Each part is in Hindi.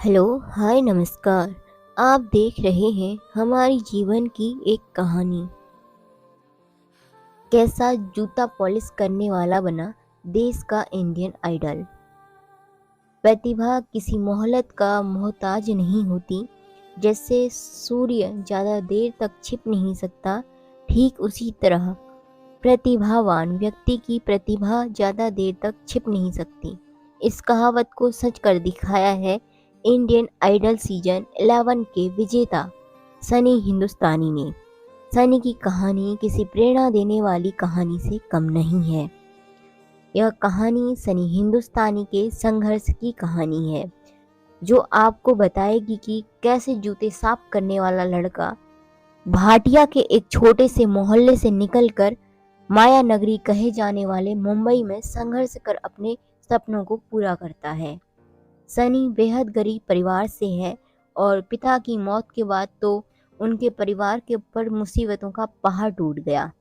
हेलो, हाय, नमस्कार। आप देख रहे हैं हमारी जीवन की एक कहानी। कैसा जूता पॉलिश करने वाला बना देश का इंडियन आइडल। प्रतिभा किसी मोहलत का मोहताज नहीं होती। जैसे सूर्य ज़्यादा देर तक छिप नहीं सकता, ठीक उसी तरह प्रतिभावान व्यक्ति की प्रतिभा ज़्यादा देर तक छिप नहीं सकती। इस कहावत को सच कर दिखाया है इंडियन आइडल सीजन 11 के विजेता सनी हिंदुस्तानी ने। सनी की कहानी किसी प्रेरणा देने वाली कहानी से कम नहीं है। यह कहानी सनी हिंदुस्तानी के संघर्ष की कहानी है, जो आपको बताएगी कि कैसे जूते साफ करने वाला लड़का भाटिया के एक छोटे से मोहल्ले से निकलकर माया नगरी कहे जाने वाले मुंबई में संघर्ष कर अपने सपनों को पूरा करता है। सनी बेहद गरीब परिवार से है और पिता की मौत के बाद तो उनके परिवार के ऊपर मुसीबतों का पहाड़ टूट गया।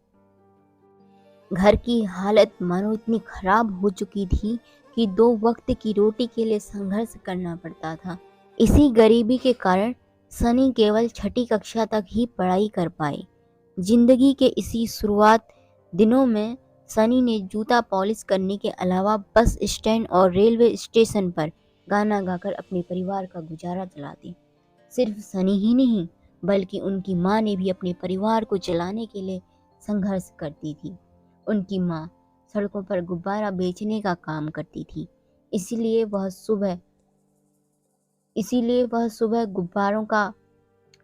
घर की हालत मानो इतनी खराब हो चुकी थी कि 2 वक्त की रोटी के लिए संघर्ष करना पड़ता था। इसी गरीबी के कारण सनी केवल छठी कक्षा तक ही पढ़ाई कर पाए। जिंदगी के इसी शुरुआत दिनों में सनी ने जूता पॉलिश करने के अलावा बस स्टैंड और रेलवे स्टेशन पर गाना गाकर अपने परिवार का गुजारा चलाते। सिर्फ सनी ही नहीं, बल्कि उनकी माँ ने भी अपने परिवार को चलाने के लिए संघर्ष करती थी। उनकी माँ सड़कों पर गुब्बारा बेचने का काम करती थी, इसीलिए वह सुबह गुब्बारों का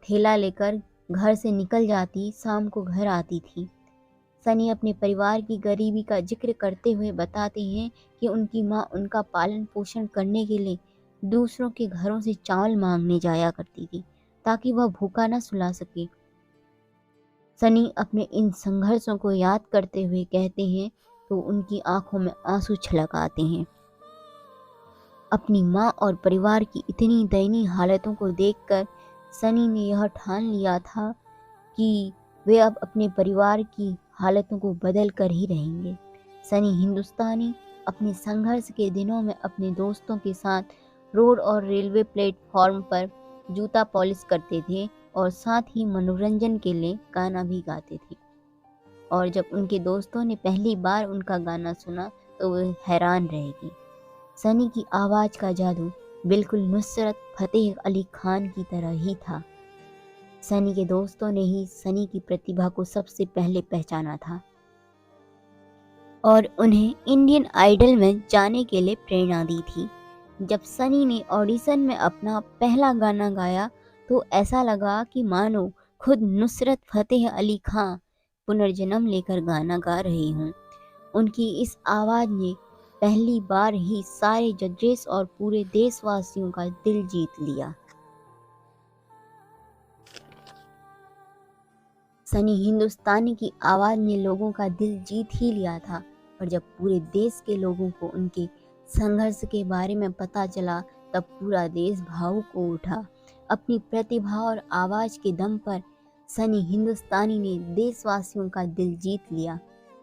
थैला लेकर घर से निकल जाती, शाम को घर आती थी। सनी अपने परिवार की गरीबी का जिक्र करते हुए बताते हैं कि उनकी माँ उनका पालन पोषण करने के लिए दूसरों के घरों से चावल मांगने जाया करती थी, ताकि वह भूखा न सुला सके। सनी अपने इन संघर्षों को याद करते हुए कहते हैं तो उनकी आंखों में आंसू छलक आते हैं। अपनी माँ और परिवार की इतनी दयनीय हालतों को देखकर सनी ने यह ठान लिया था कि वे अब अपने परिवार की हालतों को बदल कर ही रहेंगे। सनी हिंदुस्तानी अपने संघर्ष के दिनों में अपने दोस्तों के साथ रोड और रेलवे प्लेटफॉर्म पर जूता पॉलिश करते थे और साथ ही मनोरंजन के लिए गाना भी गाते थे। और जब उनके दोस्तों ने पहली बार उनका गाना सुना तो वे हैरान रह गए। सनी की आवाज़ का जादू बिल्कुल नुसरत फतेह अली खान की तरह ही था। सनी के दोस्तों ने ही सनी की प्रतिभा को सबसे पहले पहचाना था और उन्हें इंडियन आइडल में जाने के लिए प्रेरणा दी थी। जब सनी ने ऑडिशन में अपना पहला गाना गाया तो ऐसा लगा कि मानो खुद नुसरत फतेह अली खान पुनर्जन्म लेकर गाना गा रहे हों। उनकी इस आवाज़ ने पहली बार ही सारे जजेस और पूरे देशवासियों का दिल जीत लिया। सनी हिंदुस्तानी की आवाज़ ने लोगों का दिल जीत ही लिया था, पर जब पूरे देश के लोगों को उनके संघर्ष के बारे में पता चला तब पूरा देश भावुक हो उठा। अपनी प्रतिभा और आवाज़ के दम पर सनी हिंदुस्तानी ने देशवासियों का दिल जीत लिया।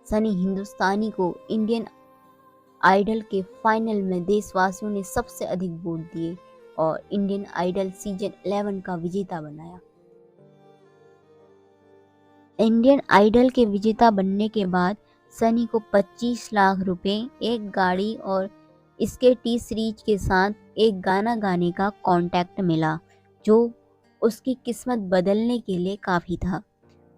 सनी हिंदुस्तानी को इंडियन आइडल के फाइनल में देशवासियों ने सबसे अधिक वोट दिए और इंडियन आइडल सीजन 11 का विजेता बनाया। इंडियन आइडल के विजेता बनने के बाद सनी को 25 लाख रुपए, एक गाड़ी और इसके टी सीरीज के साथ एक गाना गाने का कॉन्ट्रैक्ट मिला, जो उसकी किस्मत बदलने के लिए काफ़ी था।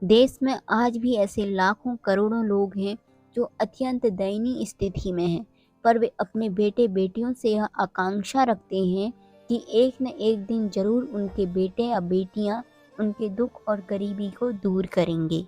देश में आज भी ऐसे लाखों करोड़ों लोग हैं जो अत्यंत दयनीय स्थिति में हैं, पर वे अपने बेटे बेटियों से यह आकांक्षा रखते हैं कि एक न एक दिन जरूर उनके बेटे या बेटियां उनके दुख और गरीबी को दूर करेंगे।